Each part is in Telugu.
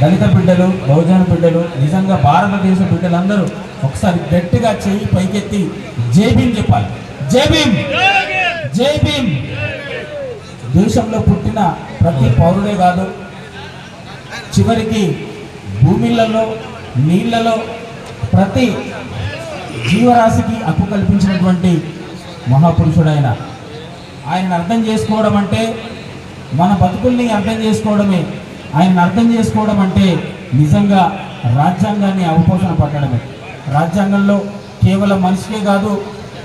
దళిత బిడ్డలు, బహుజన బిడ్డలు, నిజంగా భారతదేశ బిడ్డలందరూ ఒకసారి గట్టిగా చేయి పైకెత్తి జై భీమ్ చెప్పాలి. జై భీమ్, జై భీమ్. దేశంలో పుట్టిన ప్రతి పౌరుడే కాదు, చివరికి భూమిలలో, నీళ్లలో ప్రతి జీవరాశికి హక్కు కల్పించినటువంటి మహాపురుషుడైన ఆయనను అర్థం చేసుకోవడం అంటే మన బతుకుల్ని అర్థం చేసుకోవడమే. ఆయనను అర్థం చేసుకోవడం అంటే నిజంగా రాజ్యాంగాన్ని అవపోసన పట్టడమే. రాజ్యాంగంలో కేవలం మనిషికే కాదు,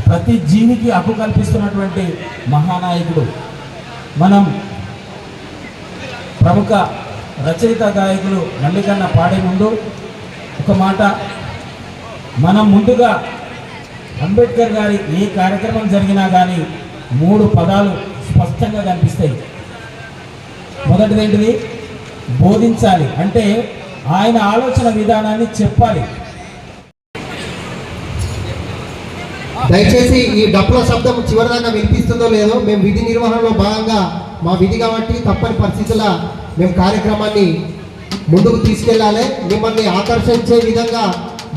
ప్రతి జీవికి హక్కు కల్పిస్తున్నటువంటి మహానాయకుడు. మనం ప్రముఖ రచయిత గాయకులు మల్లికన్న పాడే ముందు ఒక మాట, మనం ముందుగా అంబేద్కర్ గారి ఏ కార్యక్రమం జరిగినా కానీ 3 పదాలు స్పష్టంగా కనిపిస్తాయి. మొదటిదేంటిది? బోధించాలి, అంటే ఆయన ఆలోచన విధానాన్ని చెప్పాలి. దయచేసి ఈ డప్పుల శబ్దం చివరిదాకా వినిపిస్తుందో లేదో, మేము విధి నిర్వహణలో భాగంగా మా విధి కాబట్టి తప్పని పరిస్థితుల మేము కార్యక్రమాన్ని ముందుకు తీసుకెళ్ళాలి. మిమ్మల్ని ఆకర్షించే విధంగా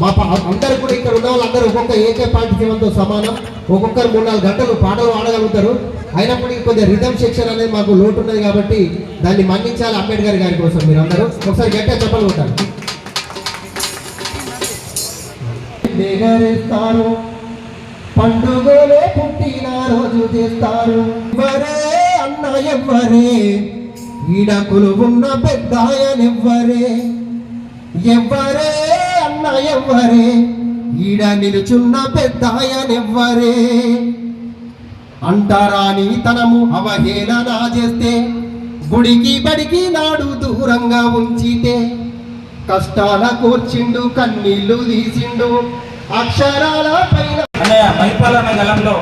మా అందరూ కూడా ఇక్కడ ఉన్న వాళ్ళందరూ ఒక్కొక్క AK-47తో సమానం. ఒక్కొక్కరు 3-4 గంటలు పాటలు ఆడగలుగుతారు. అయినప్పటికీ కొద్దిగా రిథమ్ సెక్షన్ అనేది మాకు లోటు ఉన్నది కాబట్టి దాన్ని మన్నించాలి. అంబేద్కర్ గారి కోసం మీరు అందరూ ఒకసారి గట్టిగా చెప్పలు కొట్టారు. పండుగలే పుట్టిన రోజు చేస్తారు, ఎవరే అన్న ఎవ్వరే, ఈడకులు ఉన్న పెద్దాయనెవ్వరే, ఎవ్వరే అన్న ఎవ్వరే, ఈడ నిలుచున్న పెద్దాయనెవ్వరే. అంటారాని తనము అవహేళన చేస్తే, గుడికి బడికి నాడు దూరంగా ఉంచితే, కష్టాల కూర్చిండు కన్నీళ్లు తీసిండు అక్షరాల పైన. మైపాలన్న గలంలో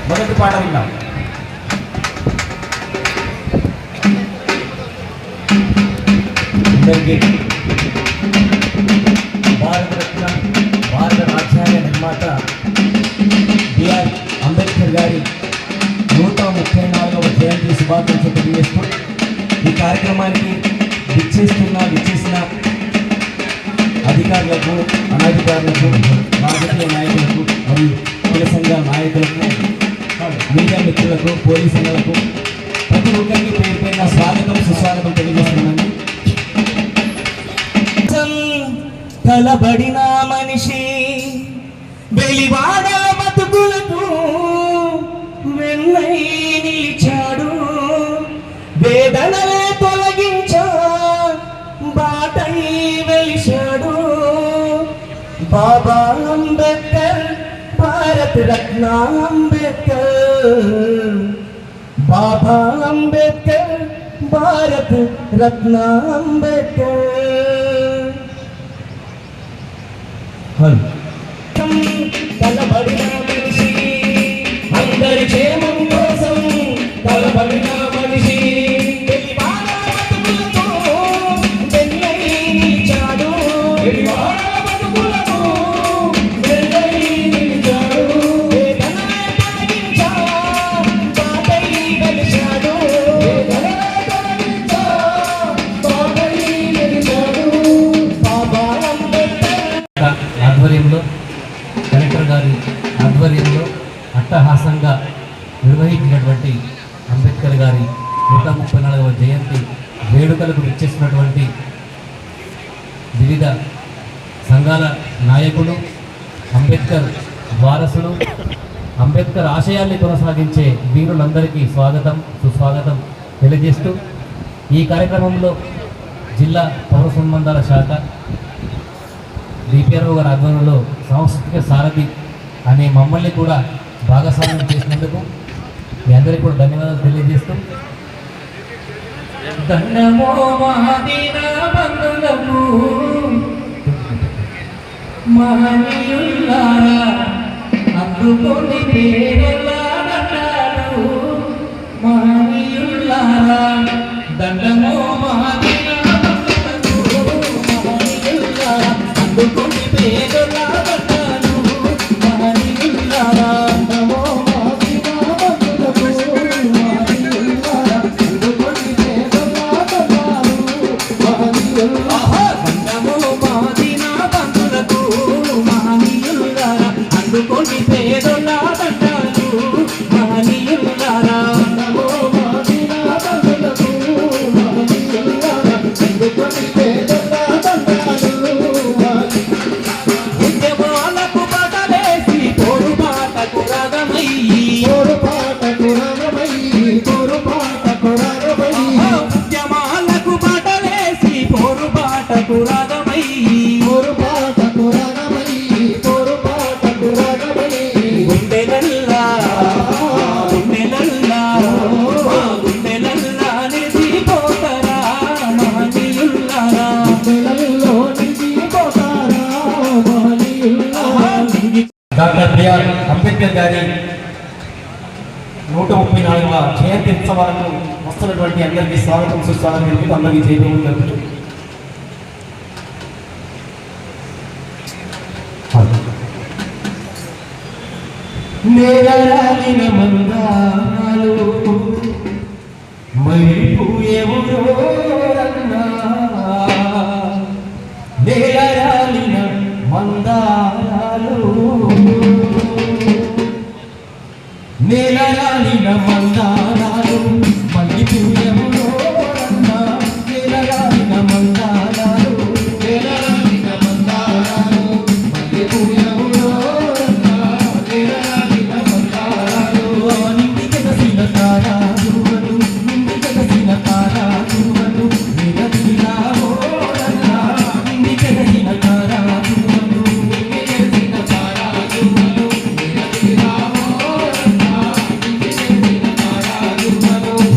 మొదటి పాట విన్నాం. భారతరత్న, భారత రాజ్యాంగ నిర్మాత బిఆర్ అంబేద్కర్ గారి 134వ జయంతి శుభాకాంక్షలు తెలియజేస్తూ ఈ కార్యక్రమానికి విచ్చేసిన అధికారులకు, అనధికారులకు, రాజకీయ నాయకులకు మరియు కుల సంఘ నాయకులకు, మీడియా మిత్రులకు, పోలీసు సంఘాలకు ప్రతి ఒక్కరికి పేరు పేరున స్వాగతం, సుస్వాగతం తెలియజేస్తున్నాను. కలబడిన మనిషి వెలివాడ బతుకులకు వెన్నై నిలిచాడు, వేదనలే తొలగించా బాటై వెలిశాడు. బాబా అంబేద్కర్, భారత రత్న అంబేద్కర్, బాబా అంబేద్కర్, భారత రత్న అంబేద్కర్. కలబడిన మనిషి అందరి క్షేమం కోసం, కలబడిన మనిషి కలెక్టర్ గారి ఆధ్వర్యంలో అట్టహాసంగా నిర్వహించినటువంటి అంబేద్కర్ గారి 134వ జయంతి వేడుకలకు విచ్చేసినటువంటి వివిధ సంఘాల నాయకులు, అంబేద్కర్ వారసులు, అంబేద్కర్ ఆశయాల్ని కొనసాగించే వీరులందరికీ స్వాగతం, సుస్వాగతం తెలియజేస్తూ ఈ కార్యక్రమంలో జిల్లా పౌర సంబంధాల శాఖ డిపిఆర్ఓ గారి ఆధ్వర్యంలో సాంస్కృతిక సారథి అనే మమ్మల్ని కూడా భాగస్వామ్యం చేసినందుకు మీ అందరికీ కూడా ధన్యవాదాలు తెలియజేస్తూ, దండమో మహాదీన బంధులకు మహనీయులారా అందుకొని పేరలాడతాడు, మహనీయులారా దండమో మహాదీన బంధులకు మహనీయులారా అందుకొని పేరలాడతాడు, మహనీయులారా దండమో మహాదీన బంధులకు మహనీయులారా అందుకొని పేరలాడతాడు, మహనీయులారా. పాటకు రాగమై పాటకు రాగమై పాటకు రాగమై గుండెలల్లా గుండెలల్లా గుండెలల్లా నిలిచిపోతారా మహనీయుల్లారా గుండెలలో నిలిచిపోతారా మహనీయుల్లారా. డాక్టర్ బిఆర్ అంబేద్కర్ గారి 134వ జయంతి ఉత్సవాలకు వస్తున్నటువంటి అందరికీ స్వాగతం సుస్వాగతం తెలుపుతూ అందరికీ చేయడం జరుగుతుంది. నేరాలిన మందారాలు మైపోయేవురన్నా నేరాలిన మందారాలు నేలరాలిన మందారాలు మైపోయేవురన్నా నేలరాలిన మందారాలు నేలరాలిన మందారాలు మైపోయేవురన్నా నేలరాలిన మందారాలు నిండి కదసిన తారాలు నిండి కదసిన తారాలు నిరదిలావోరన్నా నిండి కదసిన తారాలు నిండి కదసిన తారాలు నిరదిలావోరన్నా నిండి కదసిన తారాలు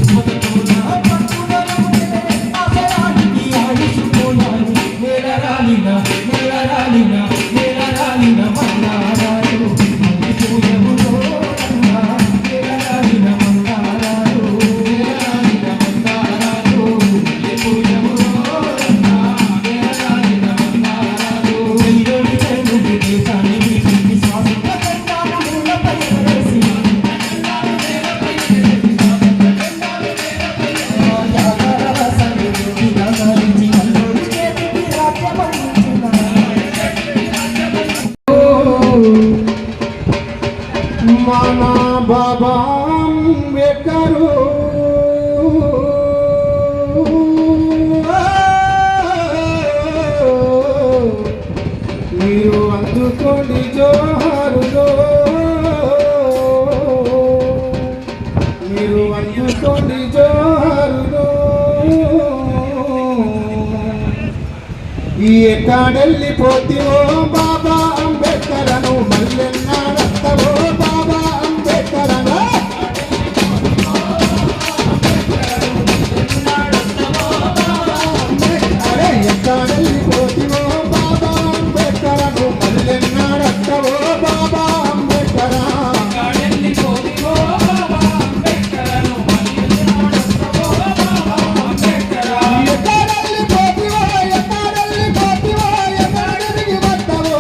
మొదటోనా పట్టుదలే ఆసరానికి ఆయుషుకోనాలు నేలరాలిన నేలరాలిన నేలరాలిన మందారాలు మైపోయేవురన్నా నేలరాలిన మందారాలు నేలరాలిన మందారాలు మైపోయేవురన్నా నేలరాలిన మందారాలు జైలోని జైలుని దేశానికి విశ్వాసంగా కట్టాము నేలపై ఎగరేసి యాగాల సంగతి నగరించి అల్లుడి చేతికి రాజ్యమందించిన మన బాబా అంబేద్కరు మీరు అందుకోండి జోహారులో మీరు అందుకోండి జోహారులో ఈ ఎక్కడెళ్ళిపోతేవో బాబా అంబేద్కరను మళ్ళెన్నాడత్తవో బాబా అంబేద్కరను అరే ఎక్కడెళ్ళిపోతేవో బాబా అంబేద్కరను మళ్ళెన్నాడత్తవో బాబా అంబేద్కర ఎక్కడెళ్ళిపోతేవో ఎక్కడెళ్ళిపోతేవో ఎక్కడికి వస్తావో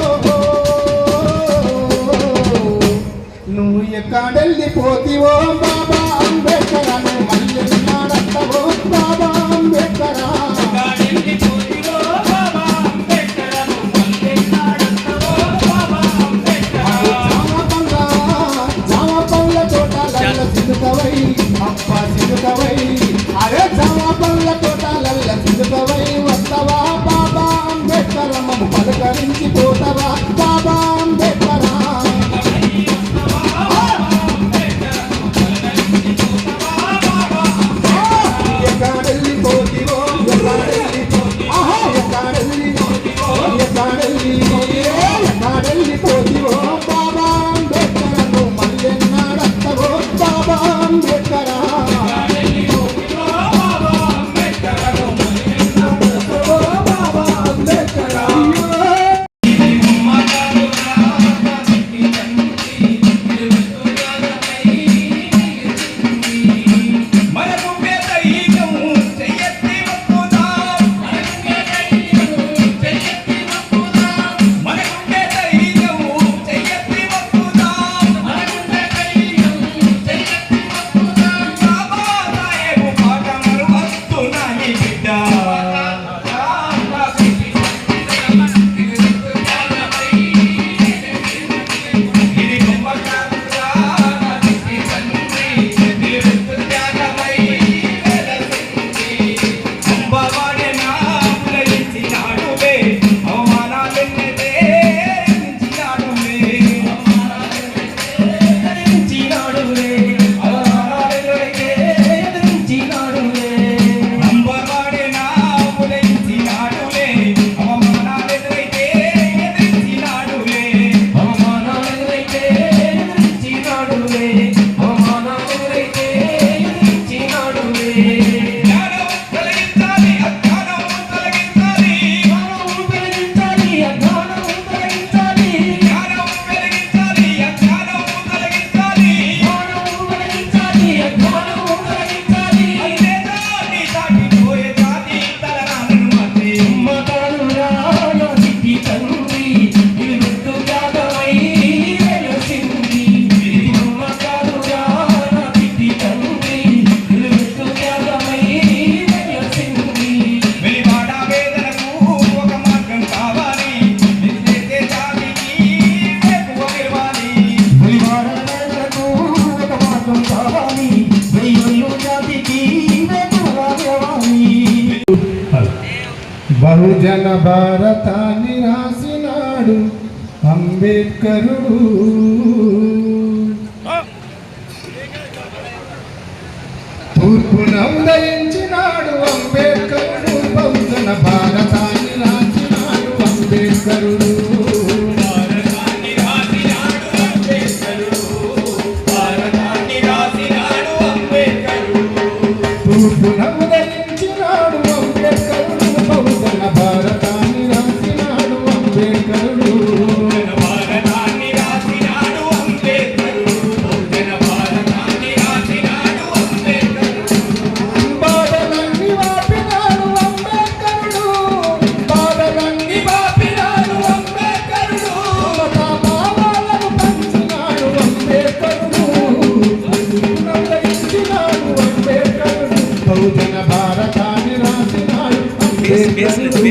బహుజన భారతాన్ని రాసినాడు అంబేద్కరుడు. తూర్పున ఉదయించినాడు అంబేద్కరుడు, బహుజన భారతాన్ని రాసినాడు అంబేద్కరుడు. తూర్పున ఉదయించినాడు అంబేద్కరుడు, బహుజన భారతాన్ని రాసినాడు అంబేద్కరుడు. బాధలన్నీ వాపినాడు అంబేద్కరుడు, బాధలన్నీ వాపినాడు అంబేద్కరుడు. మత భావాలను పంచినాడు అంబేద్కరుడు, ఉదయించినాడు అంబేద్కరుడు, బహుజన భారతాన్ని రాసినాడు అంబేద్కరుడు.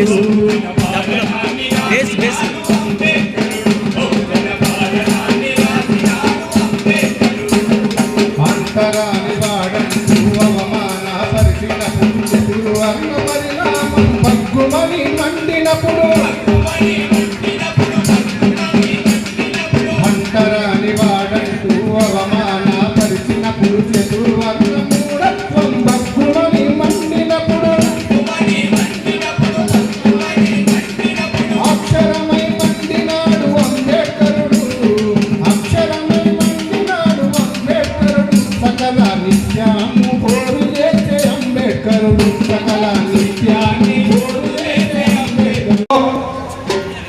అంతరాని వాడంటూ అవమాన పరిచినప్పుడు చెతులు అన్న పరిణామం పగ్గుమని మండినప్పుడు, అంతరాని వాడంటూ అవమాన పరిచినప్పుడు చెతులు అన్న మూఢత్వం పగ్గుమని మండినప్పుడు, అక్షరమై మండినాడు అంబేద్కరుడు, అక్షరమై మండినాడు అంబేద్కరుడు. సకల నిత్యాన్ని పోరు చేసే అంబేద్కరుడు, సకల నిత్యాన్ని పోరు చేసే అంబేద్కరుడు.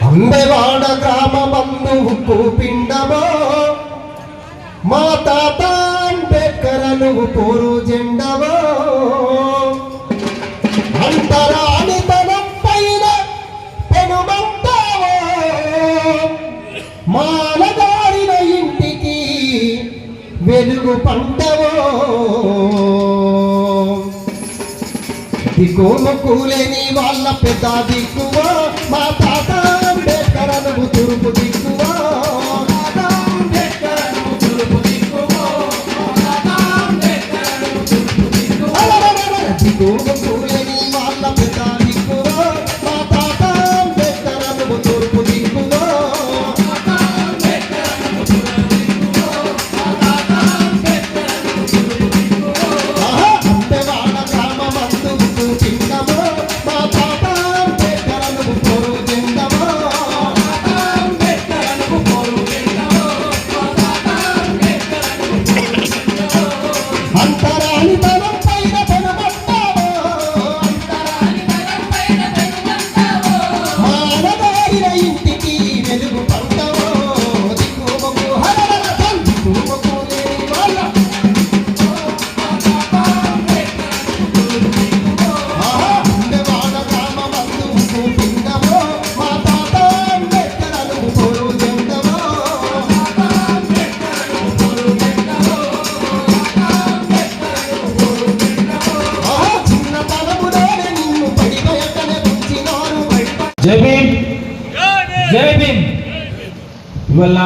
అంబెవాడ గ్రామ బంధువుకు పిండమో, మా తాత అంబేద్కర్ నువ్వు పోరు జెండవో. అంతరానితనం పైన పెనుమంటావో, మాలగారిన ఇంటికి వెలుగు పంటవో. దిక్కుముక్కులేని వాళ్ళ పెద్ద దిక్కువో, మా తాత అంబేద్కర్ నువ్వు తూర్పు దిక్కువో. తాత అంబేద్కర్ నువ్వు తూర్పు దిక్కువో, తాత అంబేద్కర్ నువ్వు తూర్పు దిక్కువో. దిక్కుముక్కులేని వాళ్ళ పెద్ద దిక్కువో, మా తాత అంబేద్కర్ నువ్వు తూర్పు దిక్కువో. తాత అంబేద్కర్ నువ్వు తూర్పు దిక్కువో, తాత అంబేద్కర్ నువ్వు తూర్పు దిక్కువో. అంబెవాడ గ్రామ బంధువుకు పిండమో, మా తాత అంబేద్కర్ నువ్వు పోరు జెండమో. తాత అంబేద్కర్ నువ్వు పోరు జెండమో, మా తాత అంబేద్కర్ నువ్వు పోరు జెండమో. అంతరానితనం పైన పెనుమంటావో, అంతరానితనం పైన పెనుమంటావో. మానవాళిన ఇంటికి వెలుగు పంటవో. దిక్కుముక్కు హరహర దిక్కుముక్కు లేని వాళ్ళ అంబెవాడ గ్రామ బంధువుకు పిండమో, మా తాత అంబేద్కర్ నువ్వు పోరు జెండమో. తాత అంబేద్కర్ నువ్వు పోరు జెండమో, తాత అంబేద్కర్ నువ్వు పోరు జెండమో. చిన్నతనములోనే నిన్ను పడి బయటనే ఉంచినారు బయట. జై భీమ్, జై భీమ్. ఇవల్ల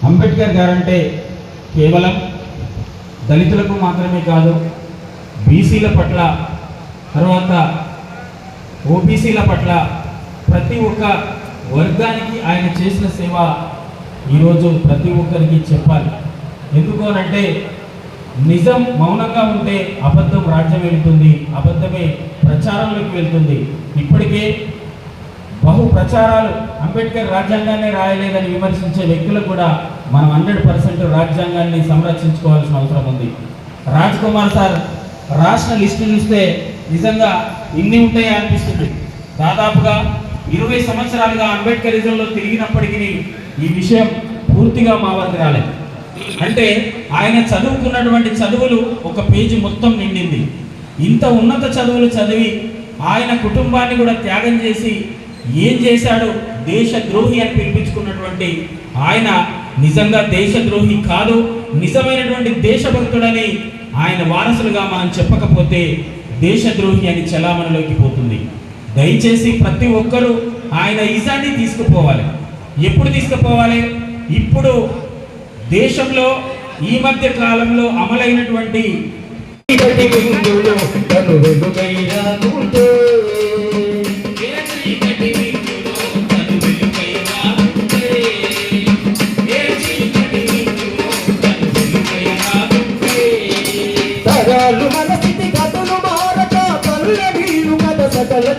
అంబేద్కర్ గారంటే కేవలం దళితులకు మాత్రమే కాదు, బీసీల పట్ల, తర్వాత ఓబీసీల పట్ల, ప్రతి ఒక్క వర్గానికి ఆయన చేసిన సేవ ఈరోజు ప్రతి ఒక్కరికి చెప్పాలి. ఎందుకు అనంటే నిజం మౌనంగా ఉంటే అబద్ధం రాజ్యం వెళుతుంది, అబద్ధమే ప్రచారంలోకి వెళ్తుంది. ఇప్పటికే బహు ప్రచారాలు అంబేద్కర్ రాజ్యాంగాన్ని రాయలేదని విమర్శించే వ్యక్తులకు కూడా మనం 100% రాజ్యాంగాన్ని సంరక్షించుకోవాల్సిన అవసరం ఉంది. రాజ్ కుమార్ సార్ రాసిన లిస్టు చూస్తే నిజంగా ఇన్ని ఉంటాయా అనిపిస్తుంది. దాదాపుగా 20 సంవత్సరాలుగా అంబేద్కరిజంలో తిరిగినప్పటికీ ఈ విషయం పూర్తిగా మా వరకు రాలేదు. అంటే ఆయన చదువుకున్నటువంటి చదువులు ఒక పేజీ మొత్తం నిండింది. ఇంత ఉన్నత చదువులు చదివి ఆయన కుటుంబాన్ని కూడా త్యాగం చేసి ఏం చేశాడు, దేశద్రోహి అని పిలిపించుకున్నటువంటి ఆయన నిజంగా దేశద్రోహి కాదు, నిజమైనటువంటి దేశభక్తుడని ఆయన వారసులుగా మనం చెప్పకపోతే దేశద్రోహి అని చలామణిలోకి పోతుంది. దయచేసి ప్రతి ఒక్కరూ ఆయన ఇజాన్ని తీసుకుపోవాలి. ఎప్పుడు తీసుకుపోవాలి? ఇప్పుడు దేశంలో ఈ మధ్య కాలంలో అమలైనటువంటి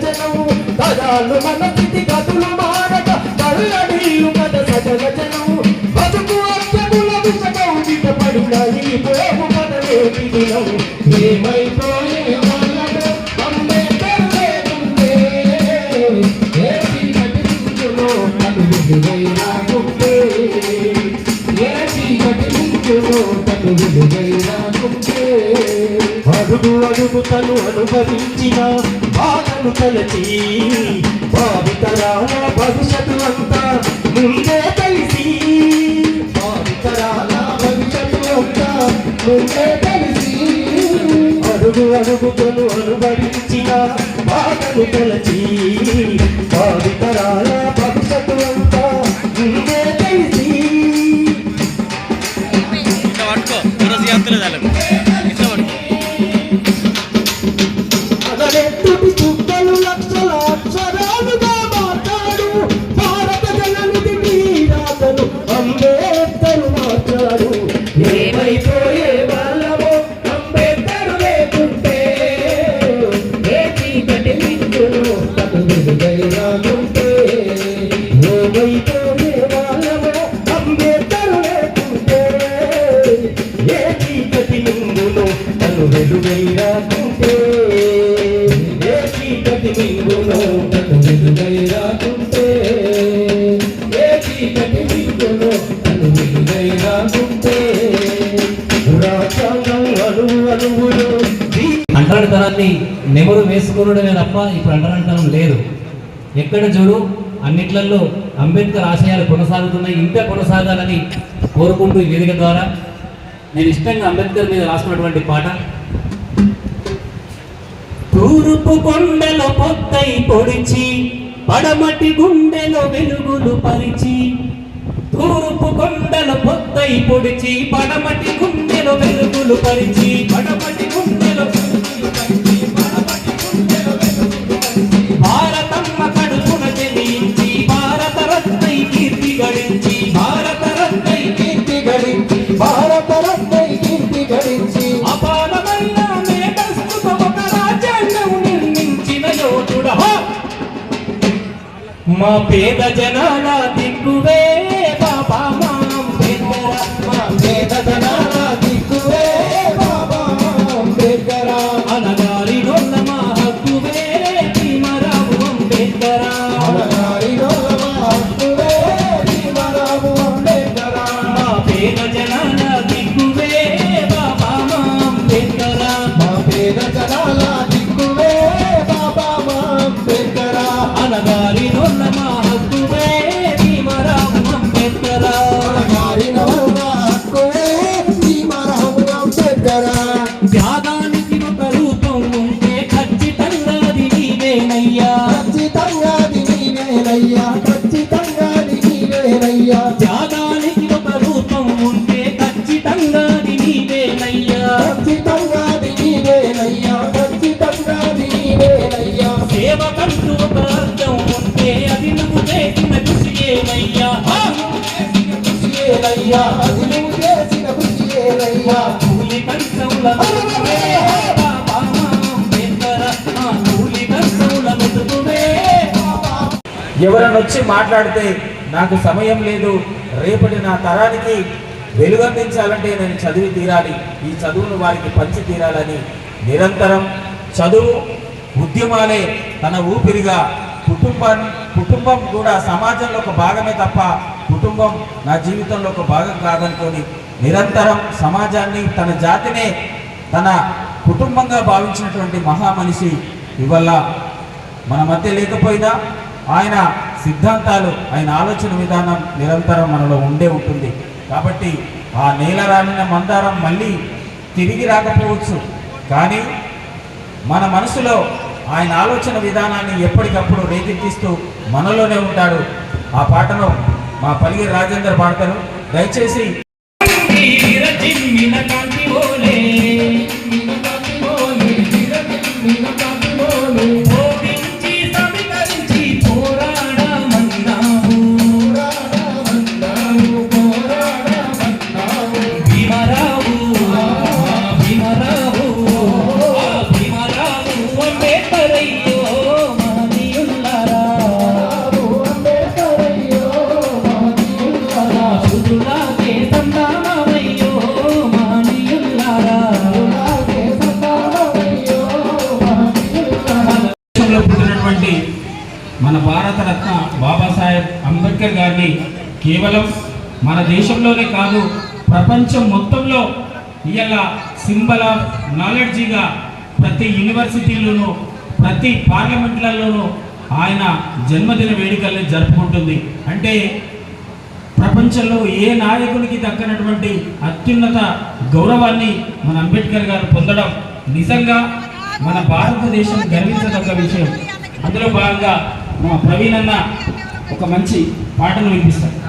జనం తరాలు మన స్థితి గతులు మారక కళ్ళడీలు కథ సకల జనం బతుకు అత్యముల విషకౌదిత పడిన ఈ పోపు కథలేటి దినం ఏమైపోయే వాళ్ళను అంబేద్కర్ లేకుంటే ఏ చీకటి నించులో తను విలువై రాకుంటే ఏ చీకటి నించులో తను విలువై రాకుంటే అడుగు అడుగు తను అనుభవించిన బాధను తలచి భావితరాల భవిష్యత్తు అంతా ముందే తెలిసి భావితరాల భవిష్యత్తు అంతా ముందే తెలిసి అడుగు అడుగు తను అనుభవించిన బాధను తలచి భావితరాల భవిష్యత్తు అంతా ముందే తెలిసి అదరెత్తుటి చుక్కలు లక్షల అక్షరాలుగా మాట్లాడు భారత జననిధికి రాతను అంబేద్కర్ మార్చాడు ఏమైపోయే వాళ్ళమో అంబేద్కర్ లేకుంటే ఏ చీకటి మించును తను వెలుగై రాకుంటే ఏమైపోయే వాళ్ళమో అంబేద్కర్ లేకుంటే ఏ చీకటి మింగును తను వెలుగై రాకుంటే ఏ చీకటి మింగును తను వెలుగై రాకుంటే ఏ చీకటి మింగును తను వెలుగై రాకుంటే రాజ్యాంగం అణువు అణువులు అంటరానితనాన్ని నెమరు వేసుకునడమే తప్ప ఇప్పుడు అంటరానితనం లేదు. ఎక్కడ చూడు అన్నిట్లలో అంబేద్కర్ ఆశయాలు కొనసాగుతున్నాయి, ఇంకా కొనసాగాలని కోరుకుంటూ ఈ వేదిక ద్వారా నేను ఇష్టంగా అంబేద్కర్ మీద రాసుకున్నటువంటి పాట. తూర్పు కొండలో పొద్దై పొడిచి పడమటి గుండెలో వెలుగులు పరిచి తూర్పు కొండలో పొద్దై పొడిచి పడమటి గుండెలో వెలుగులు పరిచి పడమటి గుండెలో వెలుగులు పరిచి పడమటి గుండెలో వెలుగులు పరిచి భారతమ్మ కడుపున జనించి భారత రత్నై కీర్తి గడించి భారత రత్నై కీర్తి గడించి భారత రత్నై కీర్తి గడించి అపారమైన మేధస్సుతో ఒక రాజ్యాంగం నిర్మించిన యోధుడా మా పేద జనాల దిక్కువే బాబా మా అంబేద్కర్ మా పేద జనాల దిక్కువే బాబా అంబేద్కర్ అనగారిలోన మా హక్కువే భీమరావు అంబేద్కర్ అనగారిలోన మా హక్కువే భీమరావు అంబేద్కర్ మా పేద జనాల దిక్కువే బాబా మా అంబేద్కర్ మా పేద జనాల దిక్కువే బాబా మా అంబేద్కర్ అనగారిలోన మా హక్కువే భీమరావు అంబేద్కర్ అనగారిలోన హక్కువే భీమరావు అంబేద్కర్ త్యాగానికి ఒక రూపం ఉంటే ఖచ్చితంగా అది నీవేనయ్యా ఖచ్చితంగా నీవేనయ్యా ఖచ్చితంగా నీవేనయ్యా త్యాగానికి ఒక రూపం ఉంటే ఖచ్చితంగా అది నీవేనయ్యా ఖచ్చితంగా నీవేనయ్యా ఖచ్చితంగా నీవేనయ్యా సేవకంటూ ఒక అర్థం ఉంటే అది నువ్వు చేసిన కృషియేనయ్యా కృషియేనయ్యా అది నువ్వు చేసిన కృషియేనయ్యా కూలి కంచంల మెతుకువే బాబా మా అంబేద్కర్ ఆ కూలి కంచంల మెతుకువే ఎవరన్నా వచ్చి మాట్లాడితే నాకు సమయం లేదు, రేపటి నా తరానికి వెలుగందించాలంటే నేను చదివి తీరాలి, ఈ చదువును వారికి పంచి తీరాలని నిరంతరం చదువు ఉద్యమాలే తన ఊపిరిగా కుటుంబం కూడా సమాజంలో ఒక భాగమే తప్ప కుటుంబం నా జీవితంలో ఒక భాగం కాదనుకొని నిరంతరం సమాజాన్ని తన జాతినే తన కుటుంబంగా భావించినటువంటి మహామనిషి ఇవల్ల మన మధ్య లేకపోయినా ఆయన సిద్ధాంతాలు ఆయన ఆలోచన విధానం నిరంతరం మనలో ఉండే ఉంటుంది. కాబట్టి ఆ నేల రాలిన మందారం మళ్ళీ తిరిగి రాకపోవచ్చు, కానీ మన మనసులో ఆయన ఆలోచన విధానాన్ని ఎప్పటికప్పుడు రేకెత్తిస్తూ మనలోనే ఉంటాడు. ఆ పాటను మా పలిగిరి రాజేందర్ పాడతారు. దయచేసి భీమరావు అంబేద్కరయ్యో మా మన భారతరత్న బాబాసాహెబ్ అంబేద్కర్ గారిని కేవలం మన దేశంలోనే కాదు ప్రపంచం మొత్తంలో ఇలా సింబల్ ఆఫ్ నాలెడ్జిగా ప్రతి యూనివర్సిటీలోనూ ప్రతి పార్లమెంట్లలోనూ ఆయన జన్మదిన వేడుకల్ని జరుపుకుంటుంది. అంటే ప్రపంచంలో ఏ నాయకునికి దక్కనటువంటి అత్యున్నత గౌరవాన్ని మన అంబేద్కర్ గారు పొందడం నిజంగా మన భారతదేశం గర్వించదగ్గ విషయం. అందులో భాగంగా మా ప్రవీణ్ అన్న ఒక మంచి పాటను వినిపిస్తారు.